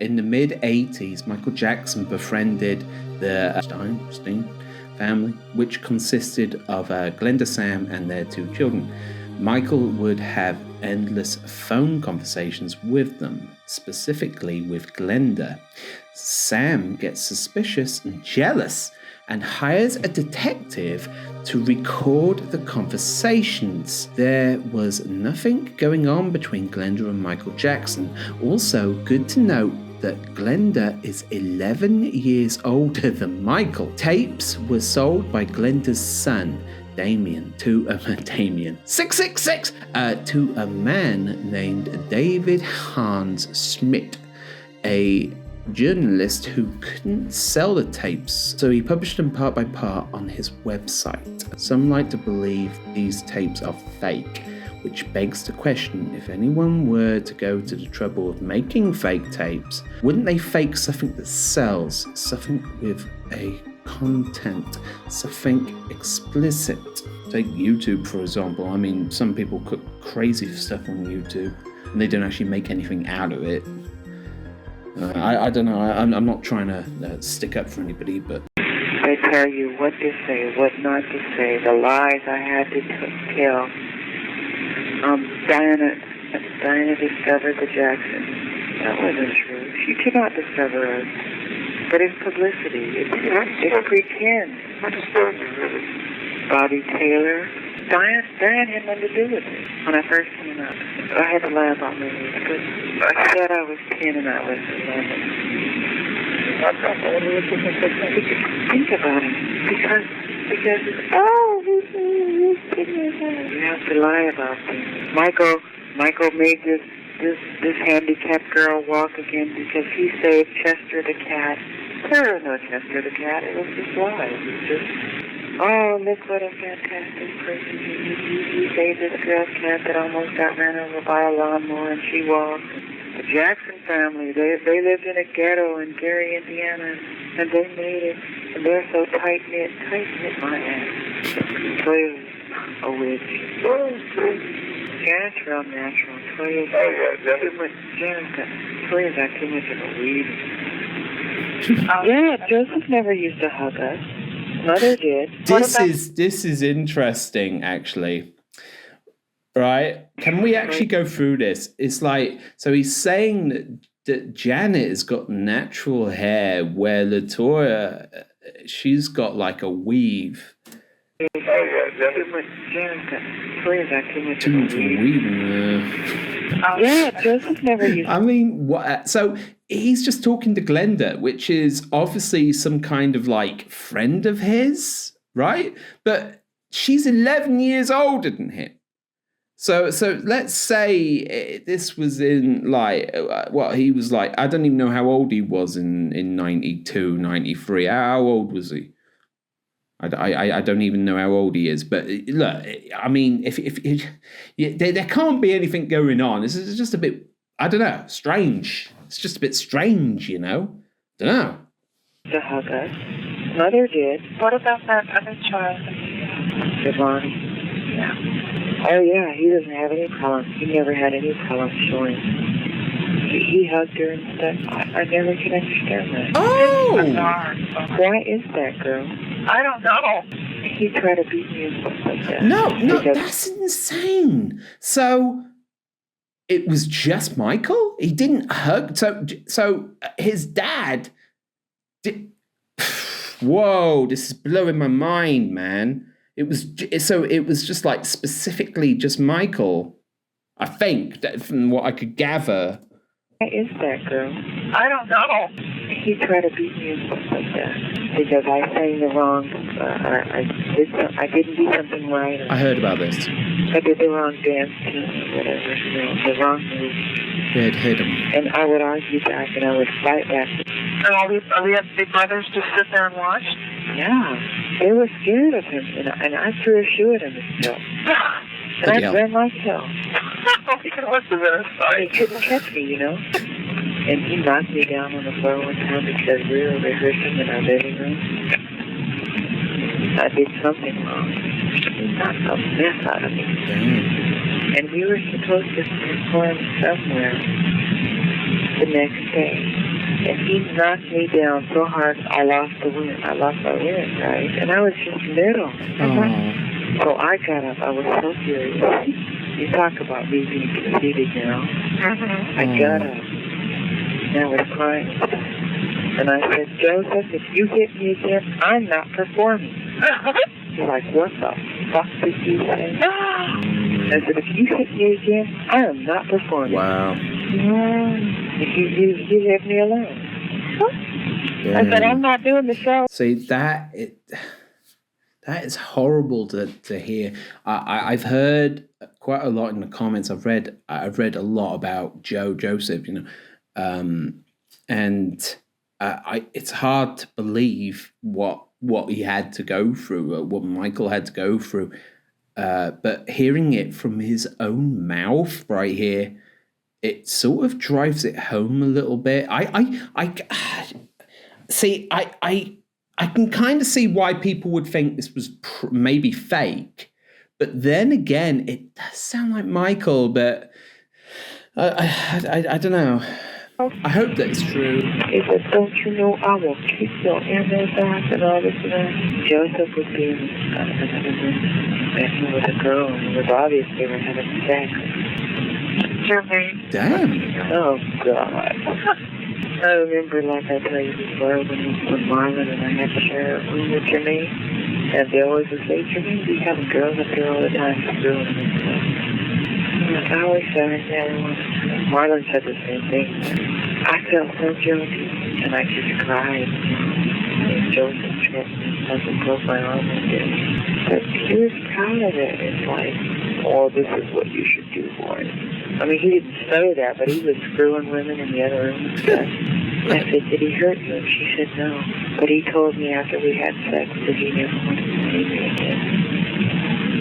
In the mid-'80s, Michael Jackson befriended the Damnnn family, which consisted of Glenda, Sam, and their 2 children. Michael would have endless phone conversations with them, specifically with Glenda. Sam gets suspicious and jealous and hires a detective to record the conversations. There was nothing going on between Glenda and Michael Jackson. Also, good to note that Glenda is 11 years older than Michael. Tapes were sold by Glenda's son, Damien, to a 666 to a man named David Hans Schmidt, a journalist who couldn't sell the tapes, so he published them part by part on his website. Some like to believe these tapes are fake, which begs the question, if anyone were to go to the trouble of making fake tapes, wouldn't they fake something that sells, something with a content, something explicit? Take YouTube, for example. I mean, some people cook crazy stuff on YouTube, and they don't actually make anything out of it. I don't know. I'm not trying to stick up for anybody, but they tell you what to say, what not to say, the lies I had to tell. Diana discovered the Jacksons. That wasn't true. She did not discover us. But it's publicity. It's pretend. Bobby Taylor. Diane had nothing to do with it when I first came out. I had to lie about my age, but I said I was 10 and I was 11. Think about it. Because you have to lie about things. Michael made this handicapped girl walk again because he saved Chester the cat. There was no Chester the cat. It was just lies. It was just, oh, look what a fantastic person he saved this girl's cat that almost got ran over by a lawnmower and she walked. The Jackson family, they lived in a ghetto in Gary, Indiana, and they made it. And they're so tight-knit, my ass. Toya's a witch. Janet's real natural. Toya's too much. Toya's got too much of a weed. Yeah, Joseph never used to hug us. Mother did. This is interesting, actually. Right? Can we actually go through this? It's like, so he's saying that Janet has got natural hair, where LaToya, she's got like a weave. Too much weave. Yeah, Joseph never used. I mean, what? So he's just talking to Glenda, which is obviously some kind of like friend of his, right? But she's 11 years older than him. So let's say this was in like, he was like, I don't even know how old he was in 92, 93. How old was he? I don't even know how old he is. But look, I mean, if there can't be anything going on. This is just a bit, I don't know, strange. It's just a bit strange, you know? Don't know. To hug us. Mother did. What about that other child? Devon. Yeah. Oh, yeah, he doesn't have any problems. He never had any problems showing. He hugged her and stuff. I never could understand that. Oh! Why is that, girl? I don't know. He tried to beat me and stuff like that. No, that's insane. So it was just Michael? He didn't hug? So his dad did... Whoa, this is blowing my mind, man. It was just like specifically just Michael, I think, that from what I could gather. Why is that, girl? I don't know. He tried to beat me and stuff like that because I sang the wrong. I didn't do something right. I heard about this. I did the wrong dance tune or whatever, the wrong move. They had hit him. And I would argue back and I would fight back. And all the big brothers just sit there and watch? Yeah. They were scared of him, and I threw a shoe at him still. And I ran myself. He couldn't catch me, you know? And he knocked me down on the floor one time because we were rehearsing in our living room. I did something wrong. He knocked a mess out of me. And we were supposed to perform somewhere. the next day. And he knocked me down so hard, I lost the wind. I lost my wind, right? And I was just little. So I got up. I was so furious. You talk about me being conceited, you know. I got up. And I was crying. And I said, Joseph, if you hit me again, I'm not performing. He's like, what the fuck did you say? I said, if you hit me again, I am not performing. Wow. You left me alone. I said, I'm not doing the show. See, that is horrible to hear. I've heard quite a lot in the comments. I've read a lot about Joseph, you know, and it's hard to believe what he had to go through, what Michael had to go through. But hearing it from his own mouth right here, it sort of drives it home a little bit. I can kind of see why people would think this was maybe fake, but then again, it does sound like Michael. But I don't know. I hope that it's true. He said, don't you know I will kick your enemies ass and all this and that. Joseph was being messing with a girl, and it was obvious they were having sex. Damn. Oh, God. I remember, like I told you before, when Marlon and I had to share a room with Jermaine, and they always would say, Jermaine, we have girls up here all the time doing this stuff. I always said, Marlon said the same thing. I felt so guilty, and I just cried. And Joseph tripped and broke my arm and did. But he was proud of it. It's like, oh, this is what you should do for it. I mean, he didn't say that, but he was screwing women in the other room and stuff. I said, did he hurt you? And she said no. But he told me after we had sex that he never wanted to see me again.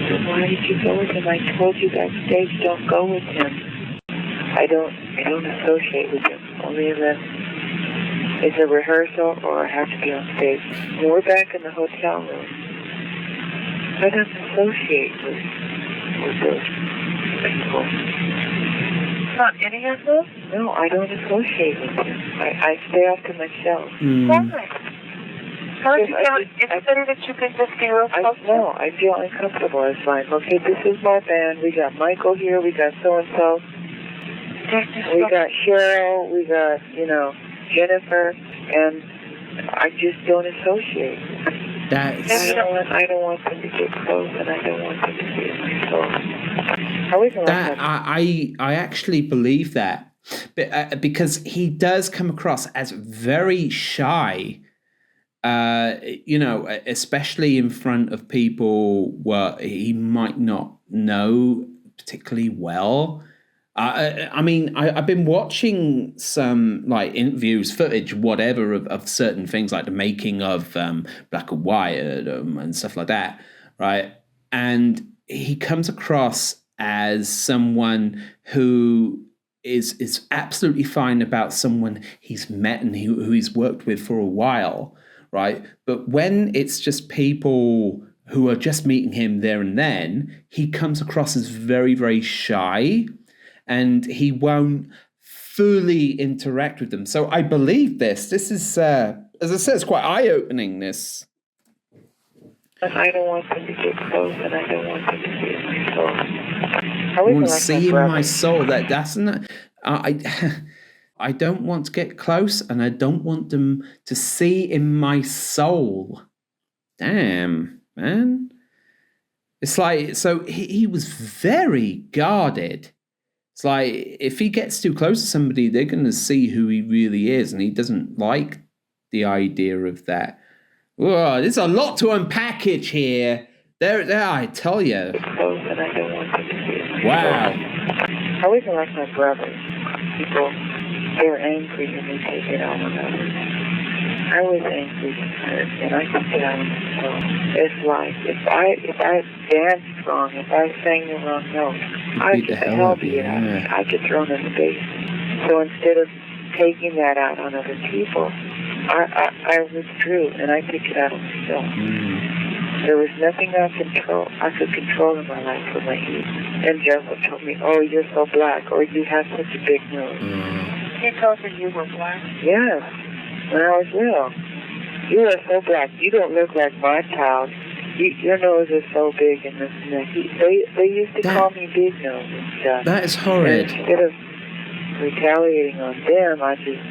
So why did you go with him? I told you backstage, don't go with him. I don't associate with him. Only if it's a rehearsal or I have to be on stage. When we're back in the hotel room, I don't associate with those people. Not any of them? No, I don't associate with them. I stay off to myself. Why? How do you feel? It's better that you can just be real close? No, I feel uncomfortable. It's like, okay, this is my band. We got Michael here. We got so-and-so. We got Cheryl. We got, Jennifer. And I just don't associate. I don't want them to get close, and I don't want them to see my soul. I actually believe that, but because he does come across as very shy, especially in front of people where he might not know particularly well. I've been watching some interviews, footage, whatever, of certain things like the making of Black and White and stuff like that, right? And he comes across as someone who is absolutely fine about someone he's met and who he's worked with for a while, right? But when it's just people who are just meeting him there and then, he comes across as very, very shy. And he won't fully interact with them. So I believe this. This is, as I said, it's quite eye-opening, this. I don't want them to get close, and I don't want them to see my soul. I want to see in my soul. That's not... I don't want to get close, and I don't want them to see in my soul. Damn, man. It's like, so he was very guarded. It's like, if he gets too close to somebody, they're going to see who he really is, and he doesn't like the idea of that. Whoa, there's a lot to unpackage here. There, I tell you. Wow. I wasn't like my brothers. People, they're angry and they take it out on others. I was angry and I took it out on myself. It's like, if I danced wrong, if I sang the wrong note, I could help it out. I get thrown in the basement. So instead of taking that out on other people, I withdrew and I took it out on myself. There was nothing I could control in my life but my youth. And Joseph told me, oh, you're so black, or you have such a big nose. He told you you were black? Yes, when I was little. You are so black. You don't look like my child. Your nose is so big and this and that. They used to call me Big Nose and stuff. That is horrid. And instead of retaliating on them, I just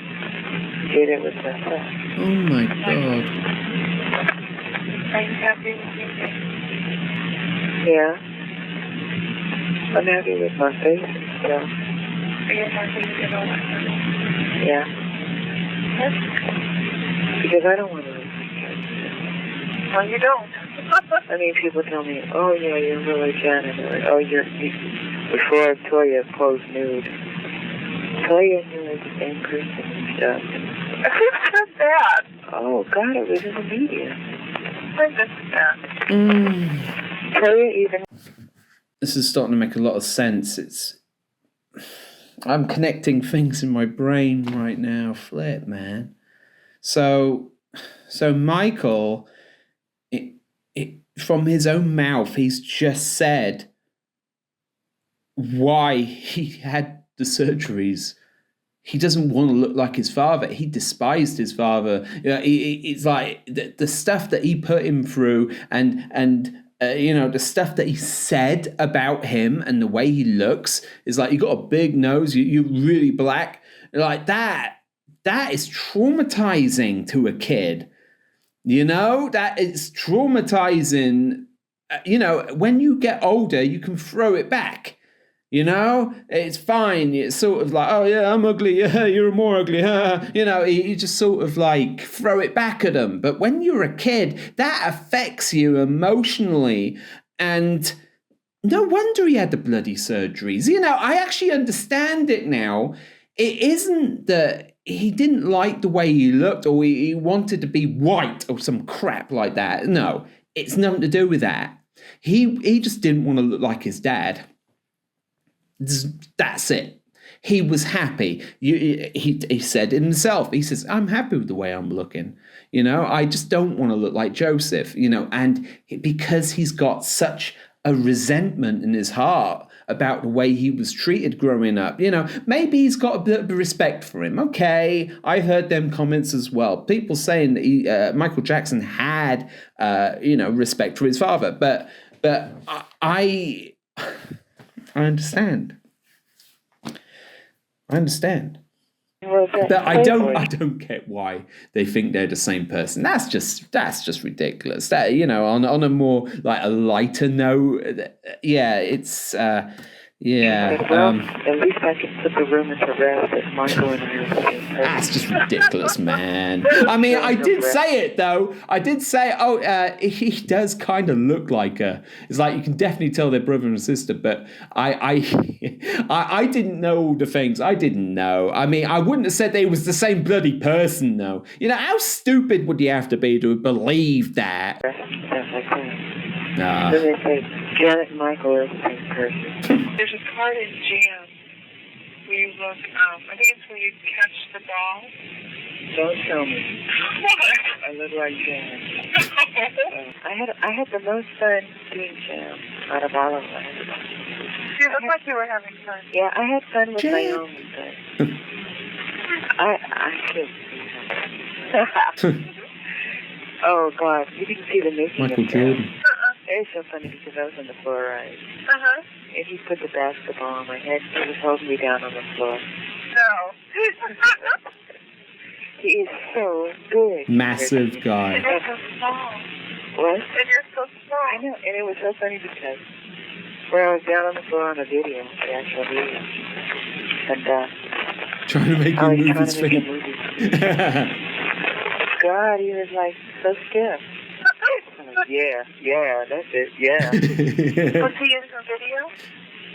did it with myself. Oh my God. Are you happy with your face? Yeah. I'm happy with my face and stuff. Are you happy with your own? Yeah. Yes. Because I don't want to look like that. No, you don't. I mean, people tell me, oh, yeah, you're really Janet. Or, oh, before Toya posed nude. Toya and you are the same person and stuff. Who said that? Oh, God, it was in the media. When did that? Toya even... This is starting to make a lot of sense. I'm connecting things in my brain right now. Flip, man. So Michael, from his own mouth, he's just said why he had the surgeries. He doesn't want to look like his father. He despised his father. It's like the stuff that he put him through, and the stuff that he said about him and the way he looks is like, you got a big nose, you're really black, like that. That is traumatizing to a kid. That is traumatizing. When you get older, you can throw it back. It's fine. It's sort of like, oh yeah, I'm ugly. Yeah, you're more ugly. You just sort of like throw it back at them. But when you're a kid, that affects you emotionally. And no wonder he had the bloody surgeries. I actually understand it now. It isn't that he didn't like the way he looked or he wanted to be white or some crap like that. No, it's nothing to do with that. He just didn't want to look like his dad. That's it. He was happy. He said it himself. He says, I'm happy with the way I'm looking. I just don't want to look like Joseph, and because he's got such a resentment in his heart about the way he was treated growing up. Maybe he's got a bit of respect for him. Okay, I heard them comments as well. People saying that Michael Jackson had, respect for his father. But I understand. But I don't get why they think they're the same person. That's just ridiculous. That on a more like a lighter note, it's Well, at least I can put the room into rest that Michael and I are the same person. That's just ridiculous, man. I mean, I did say it though. I did say, he does kind of look like her. It's like you can definitely tell they're brother and sister. But I didn't know all the things. I didn't know. I mean, I wouldn't have said they was the same bloody person though. How stupid would you have to be to believe that? Stuff like that. So they say Janet and Michael are the same person. There's a part in Jam where you look, I think it's where you catch the ball. Don't tell me. What? I look like Janet. I had the most fun doing Jam out of all of us. You look like you were having fun. Yeah, I had fun with Naomi, but I should. Oh God, you didn't see the making Michael of Jordan. It was so funny because I was on the floor, right? Uh-huh. And he put the basketball on my head. He was holding me down on the floor. No. He is so big. Massive guy. And you're so small. What? And you're so small. I know, and it was so funny because where I was down on the floor on a video, the actual video, and Trying to make I him was move his trying to make feet. a movie. God, he was like so stiff. I'm like, yeah, that's it, yeah. Was he in the video?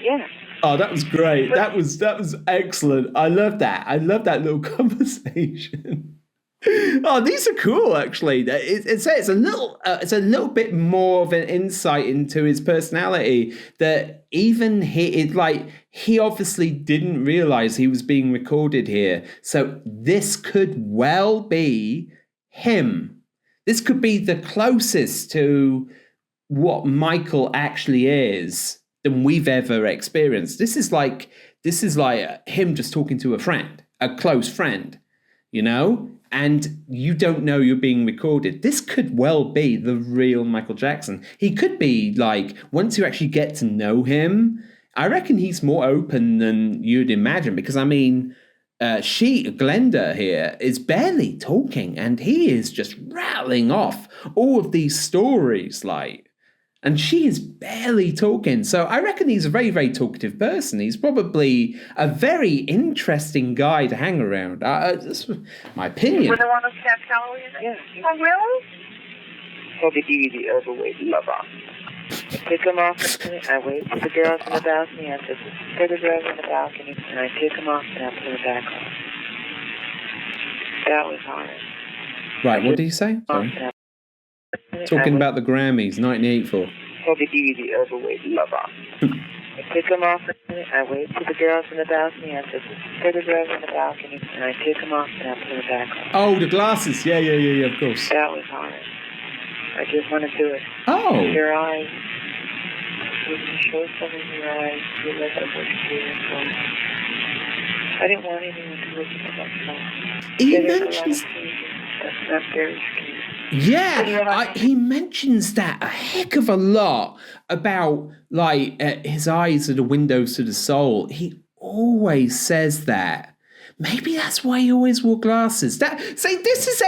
Yeah. Oh, that was great. That was excellent. I love that. I love that little conversation. Oh, these are cool. Actually, it's a little bit more of an insight into his personality that even he obviously didn't realize he was being recorded here. So this could well be him. This could be the closest to what Michael actually is than we've ever experienced. This is like him just talking to a friend. a close friend, you know, and you don't know you're being recorded. This could well be the real Michael Jackson. He could be like, once you actually get to know him, I reckon he's more open than you'd imagine, because I mean, Glenda here, is barely talking, and he is just rattling off all of these stories, like, and she is barely talking. So I reckon he's a very, very talkative person. He's probably a very interesting guy to hang around. That's my opinion. With the one of Cat Calorie? Yeah. Oh, really? So the DVD overweight lover. I took him off, I waited for the girls in the balcony, I took the girls in the balcony, and I took him off and I put it back on. That was hard. Right, what did you say? Sorry. Talking about the Grammys, 1984. So the DVD overweight lover. I took him off, I waited for the girls in the balcony, I took the girls in the balcony, and I took him off and I put it back on. Oh, the glasses, yeah, of course. That was hard. I just want to do it. Oh. Your eyes. When you show someone your eyes, you let them look at you. I didn't want anyone to look at myself. He mentions... That's not very scary. Yeah, he mentions that a heck of a lot about, like, his eyes are the windows to the soul. He always says that. Maybe that's why he always wore glasses. This is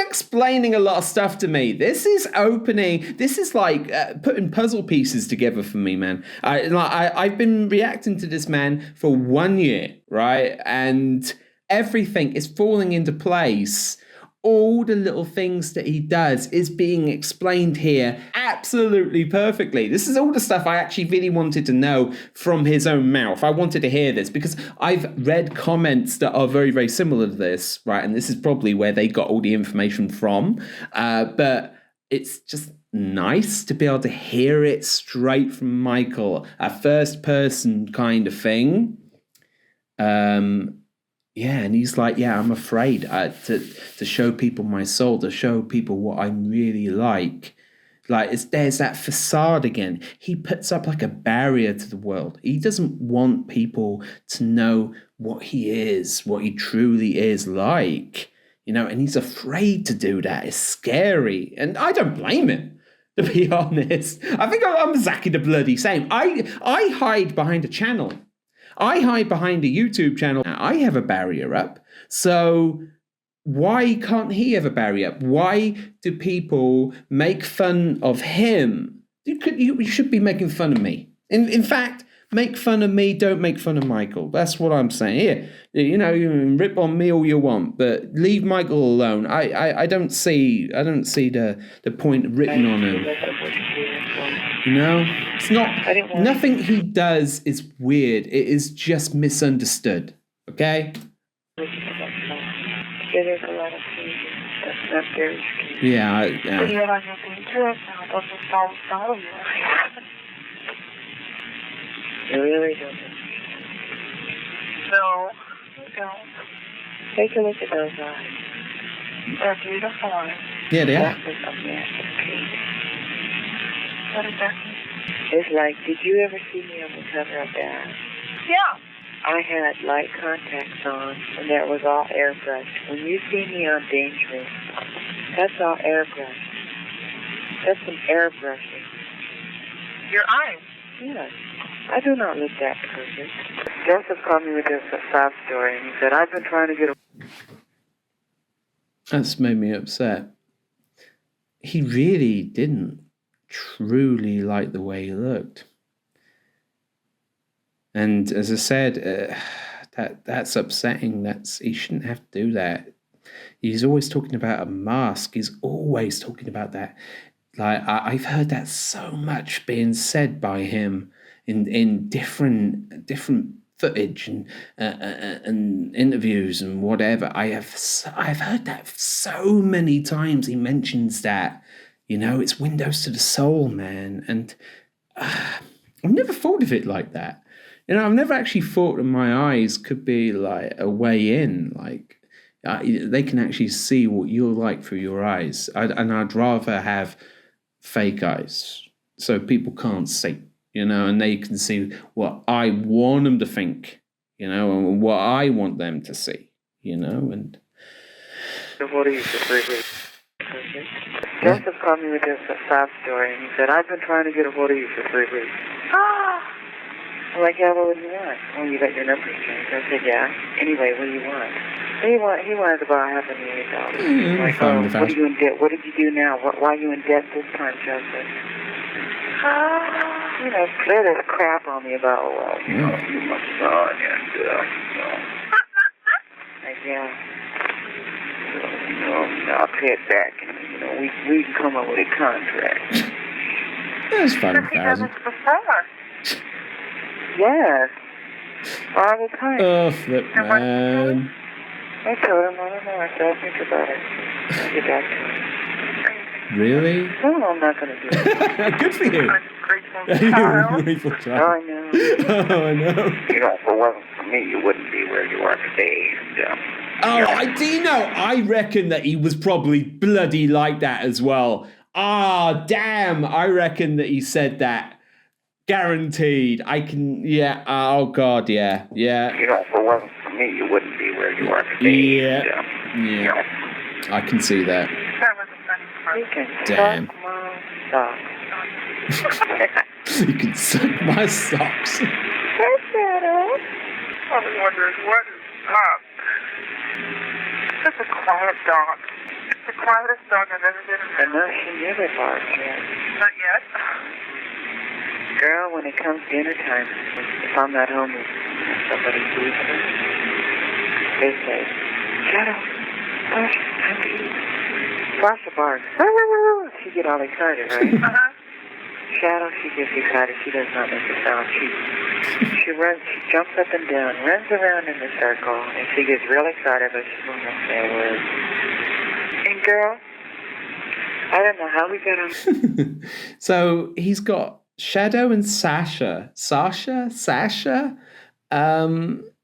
explaining a lot of stuff to me. This is opening. This is like putting puzzle pieces together for me, man. I've been reacting to this man for 1 year, right? And everything is falling into place. All the little things that he does is being explained here absolutely perfectly. This is all the stuff I actually really wanted to know from his own mouth. I wanted to hear this because I've read comments that are very, very similar to this, right? And this is probably where they got all the information from. But it's just nice to be able to hear it straight from Michael, a first person kind of thing. Yeah, and he's like, yeah, I'm afraid to show people my soul, to show people what I'm really like. Like, there's that facade again. He puts up like a barrier to the world. He doesn't want people to know what he is, what he truly is like. You know, and he's afraid to do that. It's scary. And I don't blame him, to be honest. I think I'm exactly the bloody same. I hide behind a channel. I hide behind a YouTube channel. I have a barrier up. So why can't he have a barrier up? Why do people make fun of him? You should be making fun of me. In fact, make fun of me, don't make fun of Michael. That's what I'm saying here. You know, you can rip on me all you want, but leave Michael alone. I don't see the point of ripping on him. You know, it's not. Nothing he does is weird. It is just misunderstood. Okay. There's a lot of things that's not very scary. Yeah. You really don't. No, I don't. Take a look at those eyes. They're beautiful eyes. Yeah, they are. That was a massive case. What does that mean? It's like, did you ever see me on the cover of that? Yeah. I had light contacts on, and that was all airbrushed. When you see me on Dangerous, that's all airbrushed. That's some airbrushing. Your eyes? Yes. I do not look that perfect. Joseph called me with this sob story, and he said, I've been trying to get a... That's made me upset. He really didn't truly like the way he looked. And as I said, that's upsetting. He shouldn't have to do that. He's always talking about a mask. He's always talking about that. Like, I've heard that so much being said by him in different footage and interviews and whatever. I've heard that so many times. He mentions that. You know, it's windows to the soul, man. And I've never thought of it like that. You know, I've never actually thought that my eyes could be like a way in. Like, they can actually see what you're like through your eyes. I'd rather have fake eyes so people can't see, you know, and they can see what I want them to think. and what I want them to see, and What are you for 3 weeks? Joseph called me with this sob story, and he said, I've been trying to get a hold of you for 3 weeks. I'm like, yeah, what would you want? Well, you got your number changed. I said, yeah. Anyway, what do you want? He wanted to borrow $500,000. Like, oh, what are you in debt? What did you do now? Why are you in debt this time, Joseph? Clear this crap on me about, well, you my son, and, like, yeah. I'll pay it back. We can come up with a contract. That's $500,000. Yes. All the time. Oh, flip, man. I told him, I don't know. I said, I'll think about it. I'll get back to him. Really? No, I'm not going to do it. Good for you. You're a grateful child. Oh, I know. Oh, I know. If it wasn't for me, you wouldn't be where you are today. I reckon that he was probably bloody like that as well. Damn. I reckon that he said that. Guaranteed. Oh, God, yeah. If it wasn't for me, you wouldn't be where you are today. Yeah. I can see that. You can Damn. suck my socks. You can suck my socks. That's better. I was wondering, what is up? It's a quiet dog. It's the quietest dog I've ever been around. And no, she never barks yet. Not yet. Girl, when it comes dinner time, if I'm not home and somebody feeds her, they say, Shadow, Sasha, time to eat. Sasha barks. She get all excited, right? Shadow, she gets excited. She does not make a sound. She runs, she jumps up and down, runs around in the circle, and she gets real excited, but she won't say a word. And girl, I don't know how we got on. So he's got Shadow and Sasha. Sasha?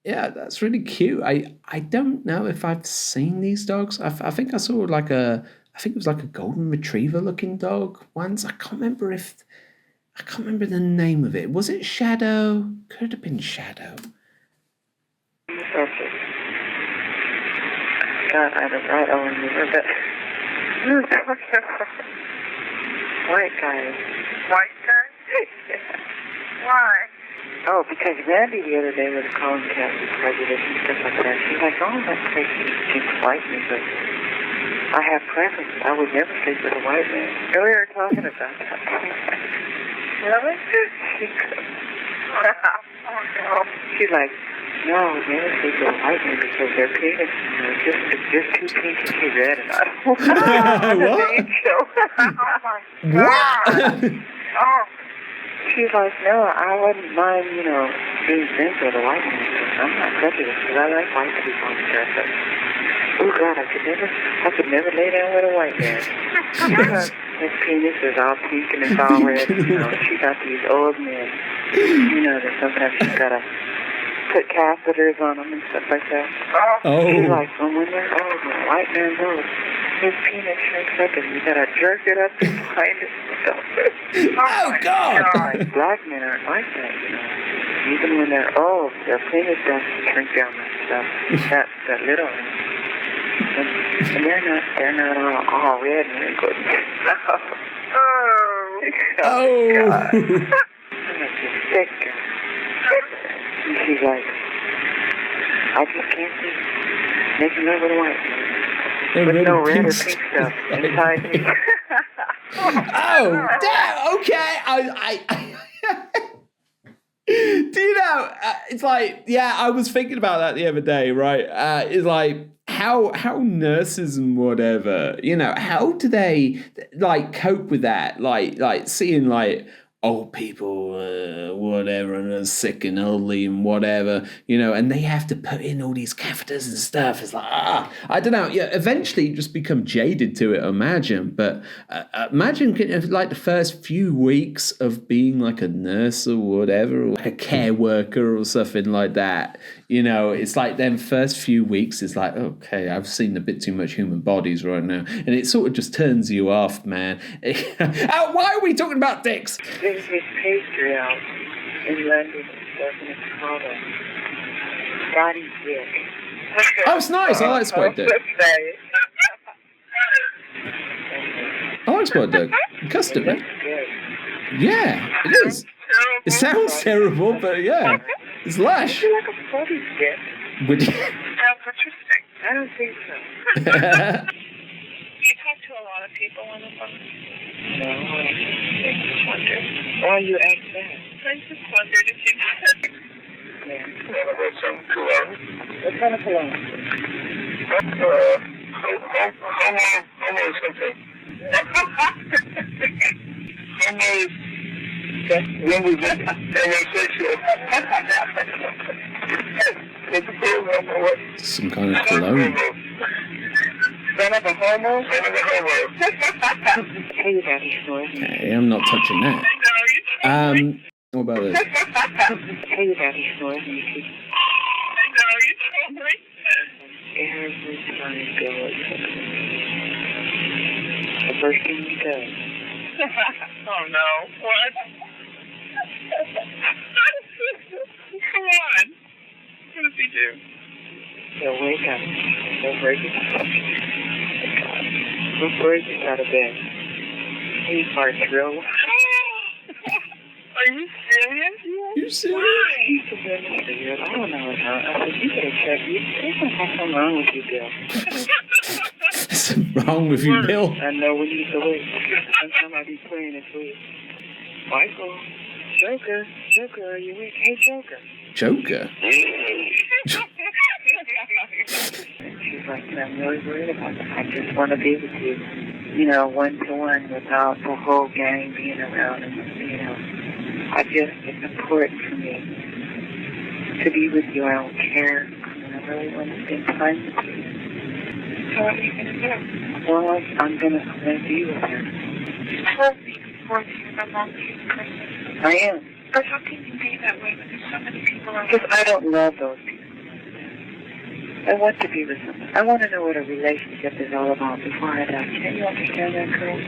Yeah, that's really cute. I don't know if I've seen these dogs. I think I saw I think it was like a golden retriever looking dog once. I can't remember the name of it. Was it Shadow? Could have been Shadow. God, I don't remember, but we were talking about white guys. White guy? Why? Oh, because Randy the other day was calling Kathy prejudice and stuff like that. She's like, oh, that's crazy. She's white me, but I have preference. I would never sleep with a white man. And we were talking about that. Really? Oh, no. She's like, no, I would never sleep with a white man because their penis, it's just too pink and too red. And I don't know. Oh, my God. Oh. She's like, no, I wouldn't mind, being friends with a white man. I'm not prejudiced because I like white people and stuff. But, oh, God, I could never lay down with a white man. His penis is all pink and it's all red. She got these old men. That sometimes she's got to put catheters on them and stuff like that. Oh. She's like, when they're old, when a white man's old, his penis shrinks up and you gotta jerk it up behind his stuff. Oh, God! Black men aren't like that, Even when they're old, their penis doesn't shrink down that stuff. That little one. And they're not all red and wrinkled. Oh. God. I'm like, you sick girl. And she's like, I just can't see making love with a white man. With no red or pink stuff inside me. Oh, damn. Okay. I do you know? It's like, yeah. I was thinking about that the other day. Right? It's like how nurses and whatever. How do they cope with that? Like seeing old people, whatever, and are sick and elderly and whatever, and they have to put in all these catheters and stuff. It's like, I don't know. Yeah, eventually you just become jaded to it, imagine. But imagine the first few weeks of being like a nurse or whatever, or like a care worker or something like that. It's like them first few weeks is like, okay, I've seen a bit too much human bodies right now. And it sort of just turns you off, man. Why are we talking about dicks? There's this pastry out in London and stuff, and it's called a Spotty dick. Oh, it's nice. I like spotted dick. I like spotted dick. Custard, right? Yeah, it is. It sounds terrible, but yeah. It's lush. Like a spotty dick. Would you? Sounds interesting. I don't think so. You talk to a lot of people on the phone. No, I just wondered. why you ask that? I just wondered if you did. Yeah. Cologne? What kind of cologne? Homo something. Some kind of cologne. Son of a homo? Hey, Daddy snores. Okay, I'm not touching that. What about this? Hey, Daddy snores. You told me. Every time you go, the first thing he does. Oh no, what? Come on. What does he do? He'll wake up. He'll break his before he gets out of bed. He farts real. Are you serious? You serious? He's a bit weird. I don't know how. I said, you better check. There's something wrong with you, Bill. Something wrong with you, Bill? I know when he's awake. Sometimes I be playing it with Michael. Joker, are you awake? Hey, Joker. Joker? She's like, I'm really worried about that. I just want to be with you, you know, one-to-one without the whole gang being around. And, you know, it's important for me to be with you. I don't care. I really want to spend time with you. So what are you going to do? Well, I'm gonna be with her. You told me before that you're the loneliest person. I am. But how can you be that way when there's so many people around? Because I don't love those people. I want to be with someone. I want to know what a relationship is all about before I die. Can you understand that, girl?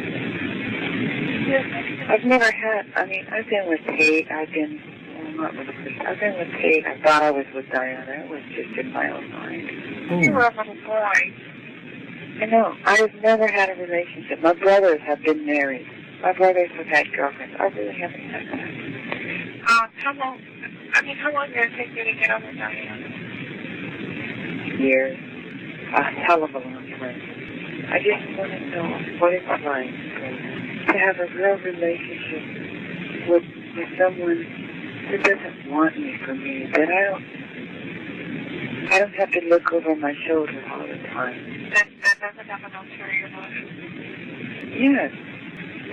Yes. I've never had, I've been with Tate. I've been with Tate. I thought I was with Diana. It was just in my own mind. You were a little boy. I know. I've never had a relationship. My brothers have been married. My brothers have had girlfriends. I really haven't had that. How long did it take you to get over Diana? Years. A hell of a long time. I just want to know what it's like to have a real relationship with someone who doesn't want me for me, that I don't have to look over my shoulder all the time. That doesn't have an ulterior motive? Yes.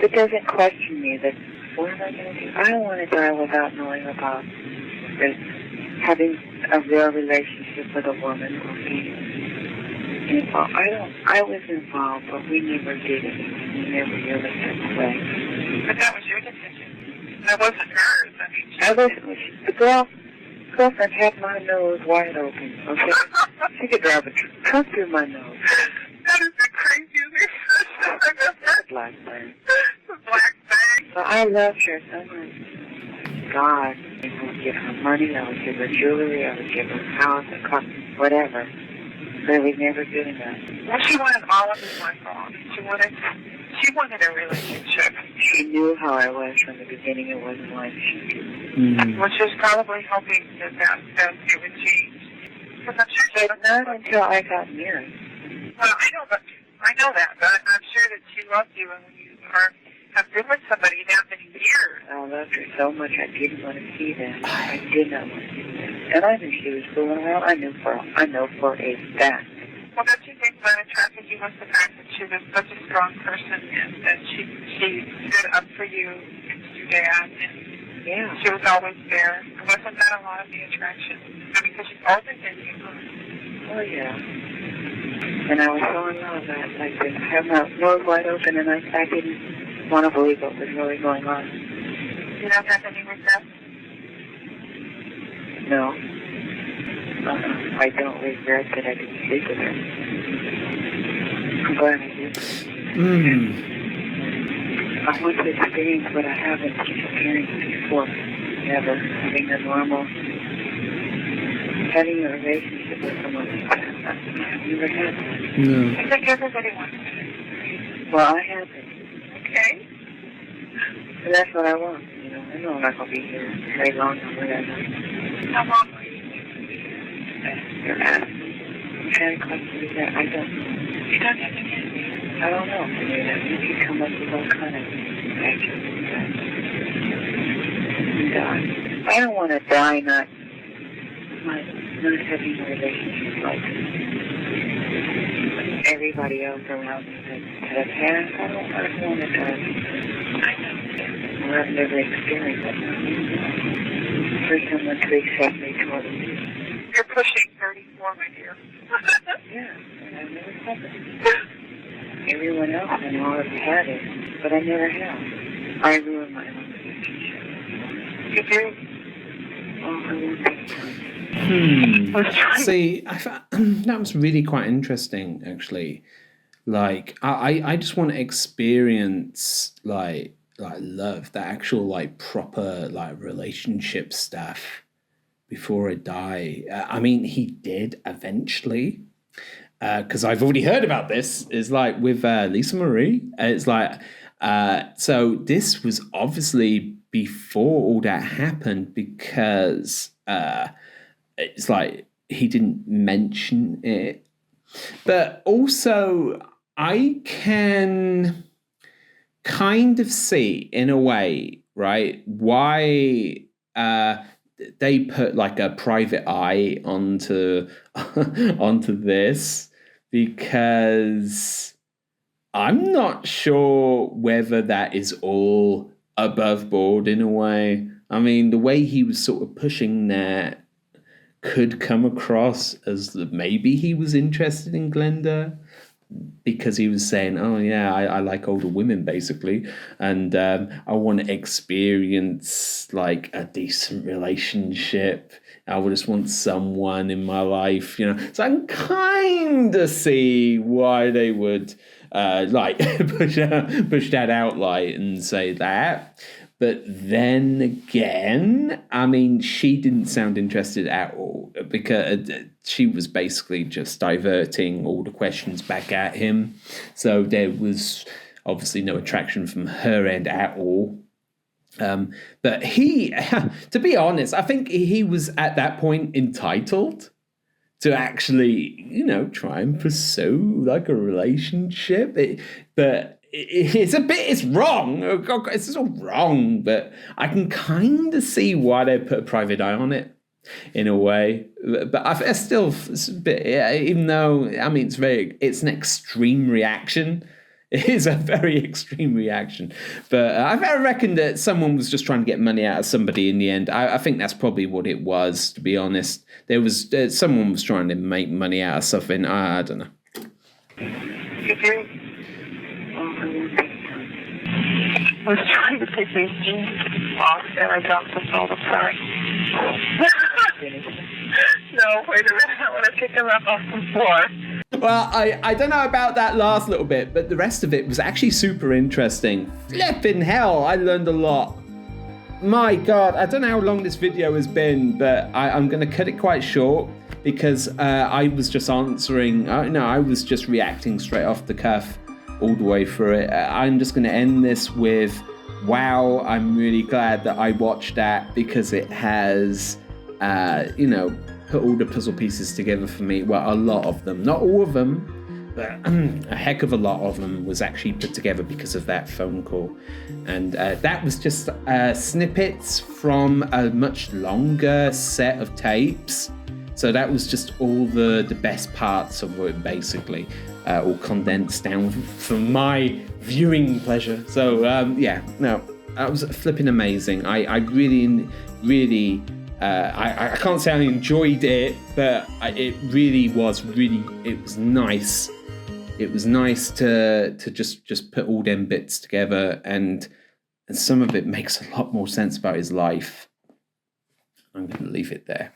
That doesn't question me, that what am I going to do? I don't want to die without knowing about having a real relationship with a woman or being involved. I was involved, but we never did it. We never really took away. But that was your decision. That wasn't hers. The girlfriend had my nose wide open. Okay, she could drive a truck through my nose. That is the craziest Black thing. The black thing. So I loved her so much. God, I would give her money, I would give her jewelry, I would give her a house, a car, whatever. But it was never good enough. Well, she wanted all of his life off. She wanted a relationship. She knew how I was from the beginning. It wasn't like she could. Which was probably hoping that it would change. Because I'm sure she But not until I got married. Well, I know that, but I'm sure that she loved you and when you have been with somebody that many years. I loved her so much I didn't want to see that. I did not want to see that. And I knew she was fooling around. I know for a fact. Well, don't you think that attracted you was the fact that she was such a strong person and that she stood up for you and your dad and yeah. She was always there. Wasn't that a lot of the attraction? Because she's older than you. Oh, yeah. And I was so in love that I had my nose wide open and I didn't want to believe what was really going on. You don't have any regrets? No. I don't regret that I didn't sleep with her. I'm glad I did. I want to experience what I haven't experienced before. Never having a normal having a relationship with someone like that. I've never had that. No. I think everybody wants it. Well, I have it. Okay. And that's what I want. I know I'm not going to be here very long or whatever. How long will you You're asking. I'm trying to question that. I don't know. You don't have to get me. I don't know. You can come up with all kind of actions. I don't want to die not having a relationship like everybody else around me that I've had. I don't want to die. I know. Or I've never experienced it. For someone to accept me totally. You're pushing 34, my dear. Yeah, and I've never had it. Everyone else I know has had it, but I never have. I ruined my own relationship. You do? Oh, I want that. See, that was really quite interesting, actually. Like, I just want to experience like love, the actual like proper like relationship stuff before I die. I mean, he did eventually, because I've already heard about this. Is like with Lisa Marie. It's like, so this was obviously before all that happened, because it's like he didn't mention it, but also I can kind of see in a way, right, why they put like a private eye onto this, because I'm not sure whether that is all above board in a way. I mean, the way he was sort of pushing that could come across as maybe he was interested in Glenda, because he was saying, oh yeah, I like older women basically, and I want to experience like a decent relationship. I would just want someone in my life, So I can kind of see why they would like push that out like and say that. But then again, I mean, she didn't sound interested at all, because she was basically just diverting all the questions back at him. So there was obviously no attraction from her end at all. But he, to be honest, I think he was at that point entitled to actually, try and pursue like a relationship. But it's wrong. It's all wrong, but I can kind of see why they put a private eye on it in a way. But I still, it's a bit, even though, I mean, it's an extreme reaction. It is a very extreme reaction. But I reckon that someone was just trying to get money out of somebody in the end. I think that's probably what it was, to be honest. Someone was trying to make money out of something. I don't know. You do? I was trying to take these jeans off, and I dropped them all the time. No, wait a minute. I want to take them up off the floor. Well, I don't know about that last little bit, but the rest of it was actually super interesting. Flipping hell, I learned a lot. My God, I don't know how long this video has been, but I'm going to cut it quite short, because I was just answering. I was just reacting straight off the cuff all the way through it. I'm just going to end this with, wow, I'm really glad that I watched that, because it has, put all the puzzle pieces together for me. Well, a lot of them, not all of them, but a heck of a lot of them was actually put together because of that phone call. And that was just snippets from a much longer set of tapes. So that was just all the best parts of it, basically, all condensed down for my viewing pleasure. So that was flipping amazing. I really, really, I can't say I enjoyed it, but it was nice. It was nice to just put all them bits together, and some of it makes a lot more sense about his life. I'm going to leave it there.